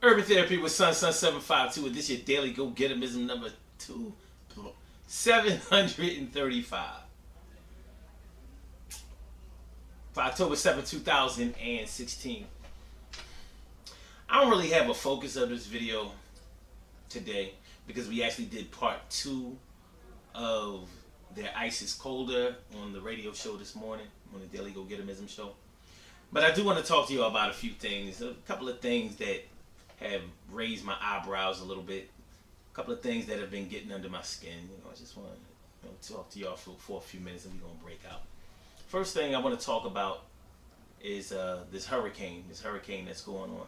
Urban Therapy with Sun 752. And this is your daily go getimism number 735 for October 7th, 2016. I don't really have a focus of this video today because we actually did part 2 of their Ice is Colder on the radio show this morning, on the Daily Go Getimism show. But I do want to talk to you about a few things, a couple of things that have raised my eyebrows a little bit, a couple of things that have been getting under my skin. I just want to talk to y'all for a few minutes, and we're going to break out. First thing I want to talk about is this hurricane that's going on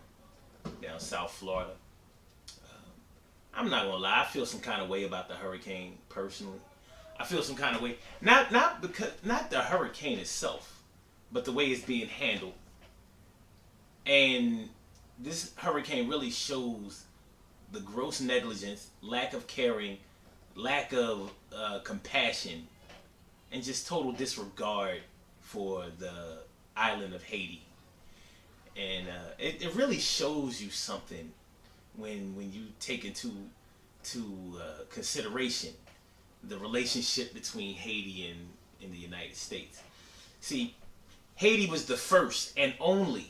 down South Florida. I'm not gonna lie, I feel some kind of way about the hurricane personally. I feel some kind of way, not the hurricane itself, but the way it's being handled. And this hurricane really shows the gross negligence, lack of caring, lack of compassion, and just total disregard for the island of Haiti. And it really shows you something when you take into consideration the relationship between Haiti and the United States. See, Haiti was the first and only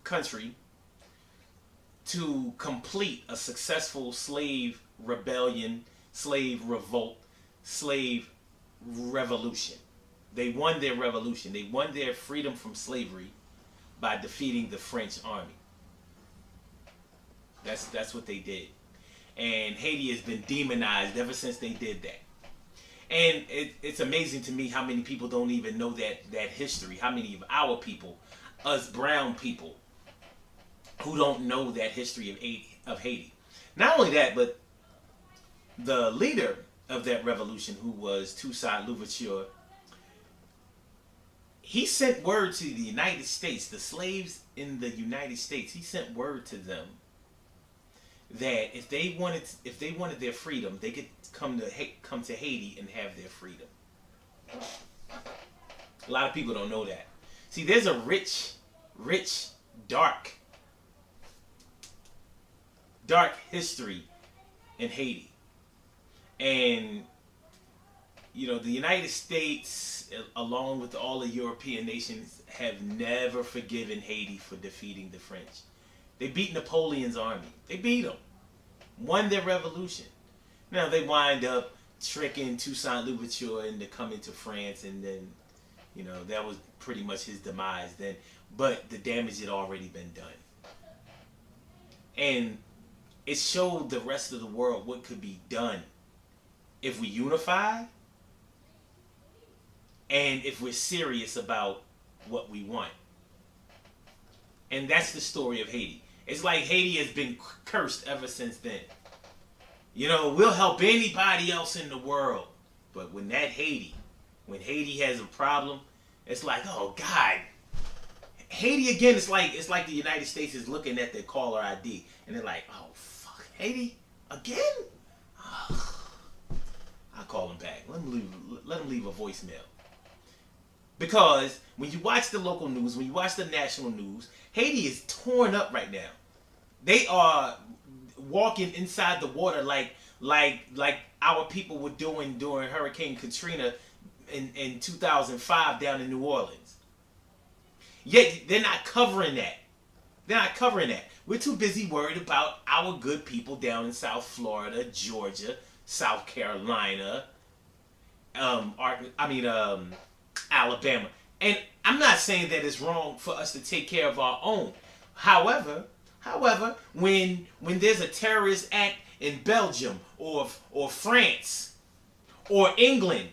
country to complete a successful slave rebellion, slave revolt, slave revolution. They won their revolution. They won their freedom from slavery by defeating the French army. That's what they did. And Haiti has been demonized ever since they did that. And it's amazing to me how many people don't even know that history. How many of our people, us brown people, who don't know that history of Haiti. Not only that, but the leader of that revolution, who was Toussaint Louverture, he sent word to the United States, the slaves in the United States. He sent word to them that if they wanted their freedom, they could come to Haiti and have their freedom. A lot of people don't know that. See, there's a rich, dark history in Haiti, and the United States, along with all the European nations, have never forgiven Haiti for defeating the French. They beat Napoleon's army. They beat him. Won their revolution. Now they wind up tricking Toussaint Louverture into coming to France, and then, that was pretty much his demise then. But the damage had already been done. And it showed the rest of the world what could be done if we unified, and if we're serious about what we want. And that's the story of Haiti. It's like Haiti has been cursed ever since then. We'll help anybody else in the world. But when Haiti has a problem, it's like, oh God. Haiti again, it's like the United States is looking at their caller ID and they're like, oh fuck, Haiti again? Oh. I'll call them back. Let them leave a voicemail. Because when you watch the local news, when you watch the national news, Haiti is torn up right now. They are walking inside the water like our people were doing during Hurricane Katrina in 2005 down in New Orleans. Yet they're not covering that. We're too busy worried about our good people down in South Florida, Georgia, South Carolina, Alabama. And I'm not saying that it's wrong for us to take care of our own. However, when there's a terrorist act in Belgium or France or England,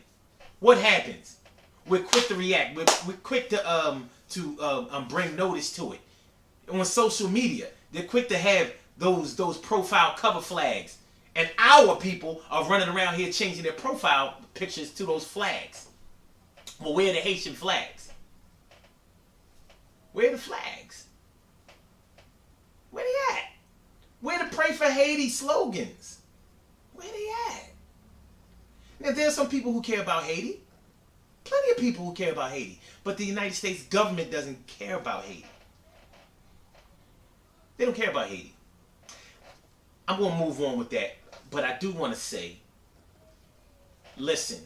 what happens? We're quick to react. We're quick to bring notice to it. On social media, they're quick to have those profile cover flags, and our people are running around here changing their profile pictures to those flags. Well, where are the Haitian flags? Where are the flags? Where they at? Where the Pray for Haiti slogans? Where they at? Now, there's some people who care about Haiti. Plenty of people who care about Haiti. But the United States government doesn't care about Haiti. They don't care about Haiti. I'm going to move on with that. But I do want to say, listen,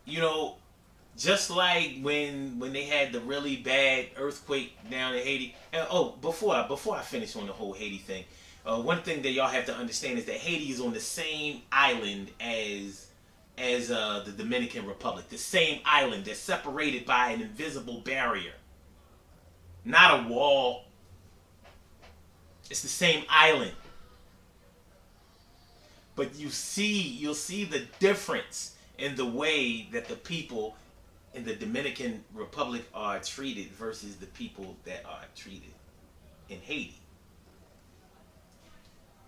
you know, just like when they had the really bad earthquake down in Haiti. And before I finish on the whole Haiti thing, one thing that y'all have to understand is that Haiti is on the same island as the Dominican Republic. The same island that's separated by an invisible barrier. Not a wall. It's the same island. But you'll see the difference in the way that the people in the Dominican Republic are treated versus the people that are treated in Haiti.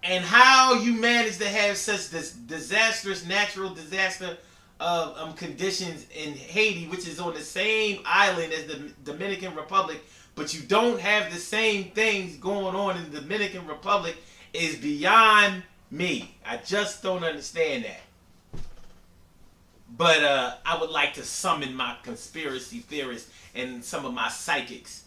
And how you manage to have such this disastrous natural disaster conditions in Haiti, which is on the same island as the Dominican Republic, but you don't have the same things going on in the Dominican Republic, is beyond me. I just don't understand that. But I would like to summon my conspiracy theorists and some of my psychics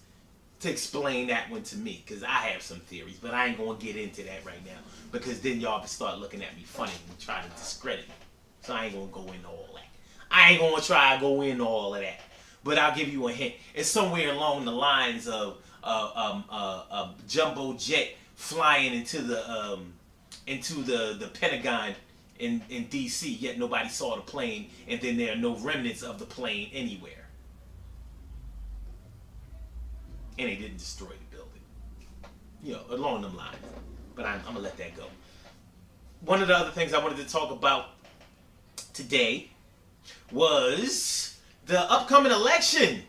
to explain that one to me, because I have some theories, but I ain't going to get into that right now, because then y'all start looking at me funny and try to discredit me. So I ain't going to go into all that. I ain't going to try to go into all of that. But I'll give you a hint. It's somewhere along the lines of a jumbo jet flying into the Pentagon in D.C., yet nobody saw the plane, and then there are no remnants of the plane anywhere. And they didn't destroy the building. You know, along them lines. But I'm going to let that go. One of the other things I wanted to talk about today was the upcoming election.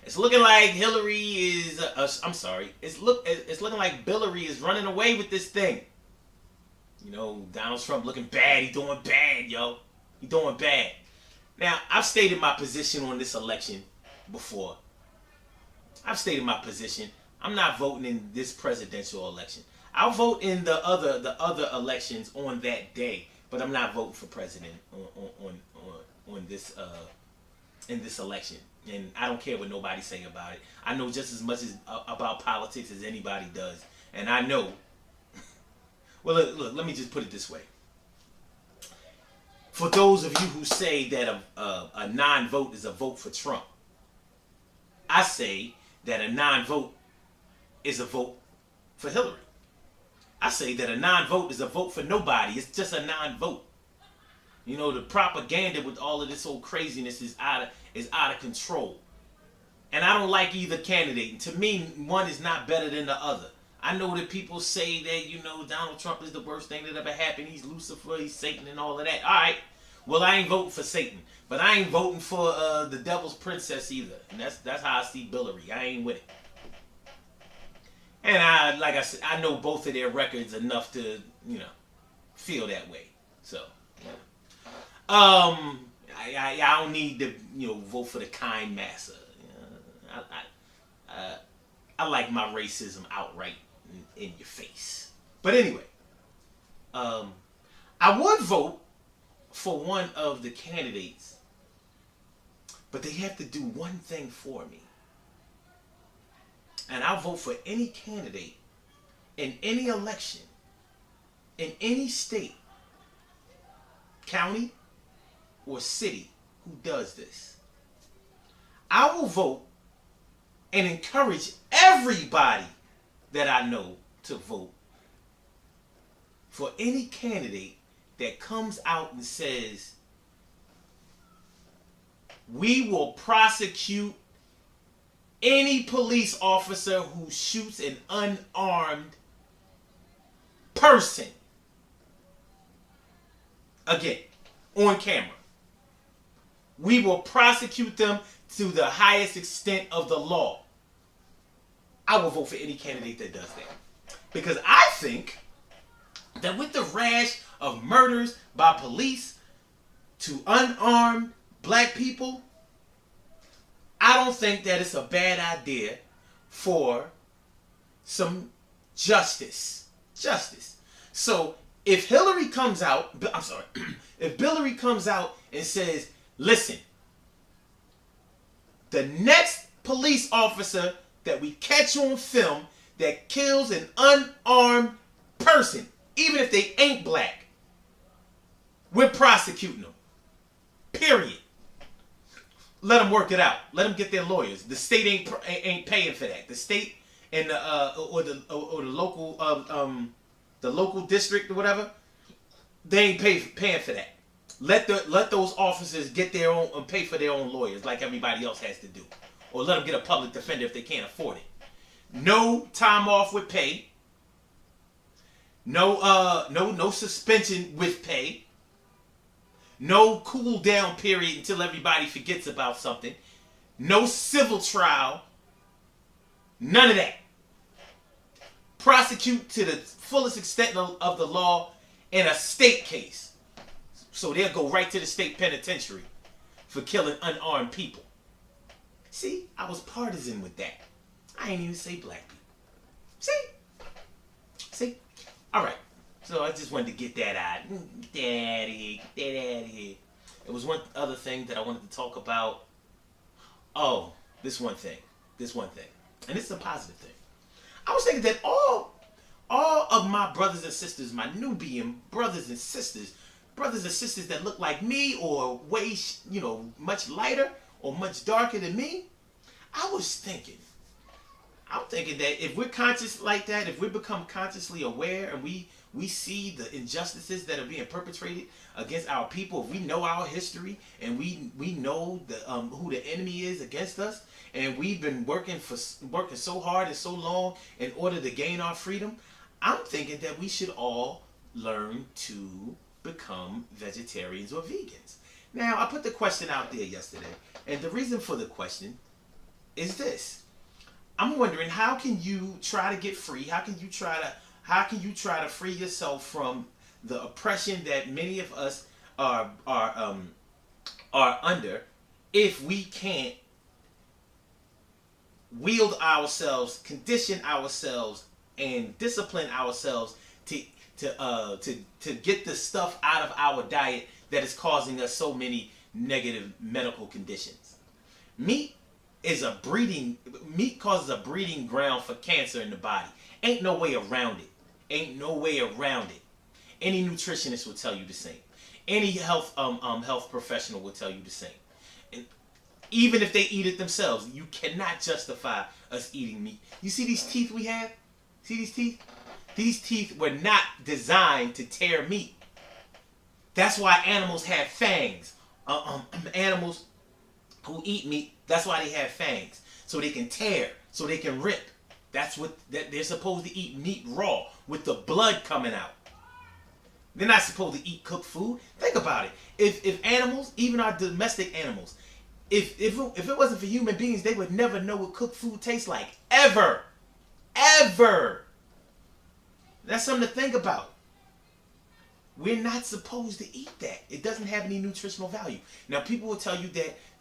It's looking like Hillary is... It's looking like Billary is running away with this thing. You know, Donald Trump looking bad. He's doing bad, yo. He's doing bad. Now, I've stated my position on this election before. I've stated my position. I'm not voting in this presidential election. I'll vote in the other elections on that day, but I'm not voting for president on this in this election. And I don't care what nobody say about it. I know just as much about politics as anybody does, and I know. Well, look, let me just put it this way. For those of you who say that a non-vote is a vote for Trump, I say that a non-vote is a vote for Hillary. I say that a non-vote is a vote for nobody. It's just a non-vote. You know, the propaganda with all of this whole craziness is out of control. And I don't like either candidate. And to me, one is not better than the other. I know that people say that, you know, Donald Trump is the worst thing that ever happened. He's Lucifer, he's Satan and all of that. All right. Well, I ain't voting for Satan. But I ain't voting for the devil's princess either. And that's how I see Billary. I ain't with it. And like I said, I know both of their records enough to, you know, feel that way. So, yeah. I don't need to, you know, vote for the kind massa. I like my racism outright in your face. But anyway, I would vote for one of the candidates, but they have to do one thing for me. And I'll vote for any candidate in any election, in any state, county, or city who does this. I will vote and encourage everybody that I know to vote for any candidate that comes out and says, we will prosecute any police officer who shoots an unarmed person. Again, on camera. We will prosecute them to the highest extent of the law. I will vote for any candidate that does that. Because I think that with the rash of murders by police to unarmed black people, I don't think that it's a bad idea for some justice. Justice. So if Hillary comes out, if Billary comes out and says, Listen, the next police officer that we catch on film that kills an unarmed person, even if they ain't black, we're prosecuting them. Period. Let them work it out. Let them get their lawyers. The state ain't paying for that. The state and the local district or whatever, they ain't paying for that. Let those officers get their own and pay for their own lawyers like everybody else has to do, or let them get a public defender if they can't afford it. No time off with pay. No suspension with pay. No cool down period until everybody forgets about something. No civil trial. None of that. Prosecute to the fullest extent of the law in a state case. So they'll go right to the state penitentiary for killing unarmed people. See, I was partisan with that. I ain't even say black people. See? All right. So I just wanted to get that out. Get that out of here. Get that out of here. There was one other thing that I wanted to talk about. Oh, this one thing. And it's a positive thing. I was thinking that all of my brothers and sisters, my Nubian brothers and sisters that look like me or way, much lighter or much darker than me, I'm thinking that if we're conscious like that, if we become consciously aware and we see the injustices that are being perpetrated against our people, if we know our history and we know who the enemy is against us, and we've been working so hard and so long in order to gain our freedom, I'm thinking that we should all learn to become vegetarians or vegans. Now, I put the question out there yesterday, and the reason for the question is this. I'm wondering, how can you try to get free? How can you try to free yourself from the oppression that many of us are under if we can't wield ourselves, condition ourselves, and discipline ourselves to get the stuff out of our diet that is causing us so many negative medical conditions? Meat causes a breeding ground for cancer in the body. Ain't no way around it. Any nutritionist will tell you the same. Any health professional will tell you the same. And even if they eat it themselves, you cannot justify us eating meat. You see these teeth we have? See these teeth? These teeth were not designed to tear meat. That's why animals have fangs. Animals who eat meat, that's why they have fangs. So they can tear, so they can rip. They're supposed to eat meat raw with the blood coming out. They're not supposed to eat cooked food. Think about it. If animals, even our domestic animals, if it wasn't for human beings, they would never know what cooked food tastes like. Ever. That's something to think about. We're not supposed to eat that. It doesn't have any nutritional value. Now, people will tell you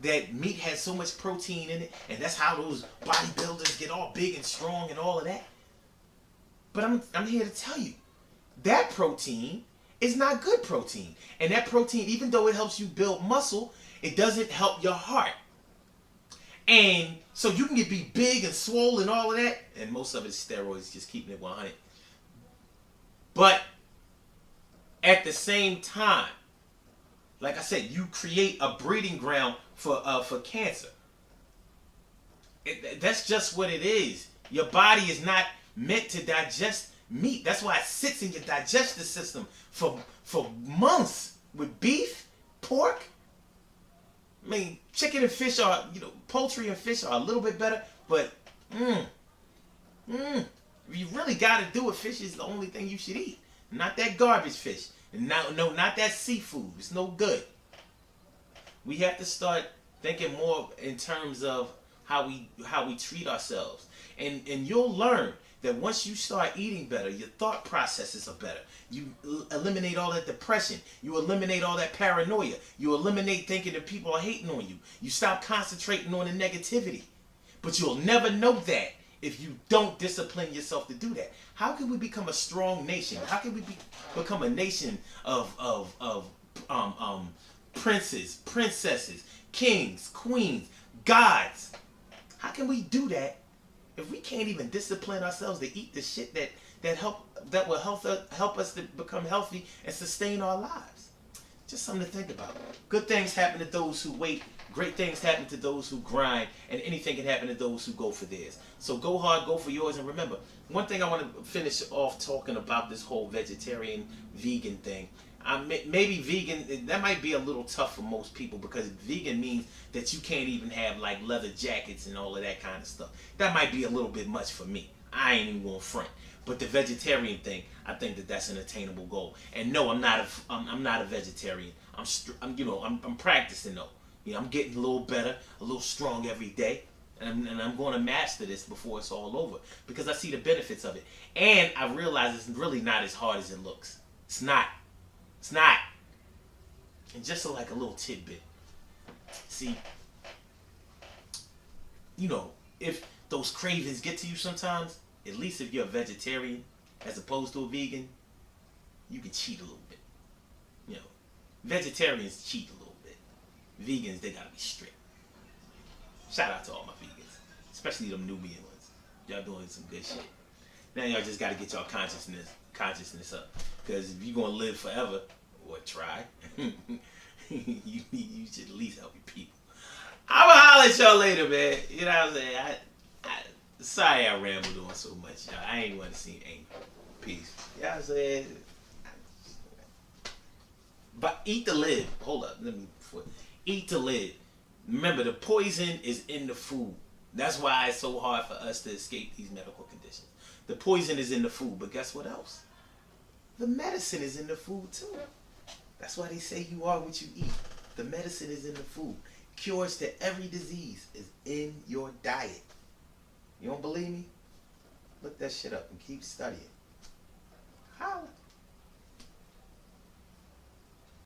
that meat has so much protein in it, and that's how those bodybuilders get all big and strong and all of that. But I'm here to tell you, that protein is not good protein. And that protein, even though it helps you build muscle, it doesn't help your heart. And so you can be big and swollen and all of that, and most of it is steroids, just keeping it 100. But at the same time, like I said, you create a breeding ground for cancer. That's just what it is. Your body is not meant to digest meat. That's why it sits in your digestive system for months. With beef, pork, I mean, chicken and fish are, poultry and fish are a little bit better, but you really got to do it. Fish is the only thing you should eat. Not that garbage fish. Not that seafood. It's no good. We have to start thinking more in terms of how we treat ourselves. And you'll learn that once you start eating better, your thought processes are better. You eliminate all that depression. You eliminate all that paranoia. You eliminate thinking that people are hating on you. You stop concentrating on the negativity. But you'll never know that if you don't discipline yourself to do that. How can we become a strong nation? How can we become a nation of princes, princesses, kings, queens, gods. How can we do that if we can't even discipline ourselves to eat the shit that will help us to become healthy and sustain our lives? Just something to think about. Good things happen to those who wait. Great things happen to those who grind, and anything can happen to those who go for theirs. So go hard, go for yours, and remember, one thing I want to finish off talking about this whole vegetarian, vegan thing. Maybe vegan, that might be a little tough for most people, because vegan means that you can't even have like leather jackets and all of that kind of stuff. That might be a little bit much for me. I ain't even gonna front. But the vegetarian thing, I think that that's an attainable goal. And no, I'm not a vegetarian. I'm practicing though. You know, I'm getting a little better, a little strong every day. And I'm going to master this before it's all over, because I see the benefits of it. And I realize it's really not as hard as it looks. It's not. It's not. And just like a little tidbit. See, you know, if those cravings get to you sometimes, at least if you're a vegetarian as opposed to a vegan, you can cheat a little bit. You know, vegetarians cheat a little bit. Vegans, they gotta be strict. Shout out to all my vegans, especially them Nubian ones. Y'all doing some good shit. Now y'all just gotta get y'all consciousness up, because if you're gonna live forever, or try, you should at least help your people. I'ma holler at y'all later, man. You know what I'm saying? Sorry I rambled on so much, y'all. I ain't want to seem angry. Peace. You know what I'm saying? But eat to live. Hold up. Eat to live. Remember, the poison is in the food. That's why it's so hard for us to escape these medical conditions. The poison is in the food, but guess what else? The medicine is in the food too. That's why they say you are what you eat. The medicine is in the food. Cures to every disease is in your diet. You don't believe me? Look that shit up and keep studying.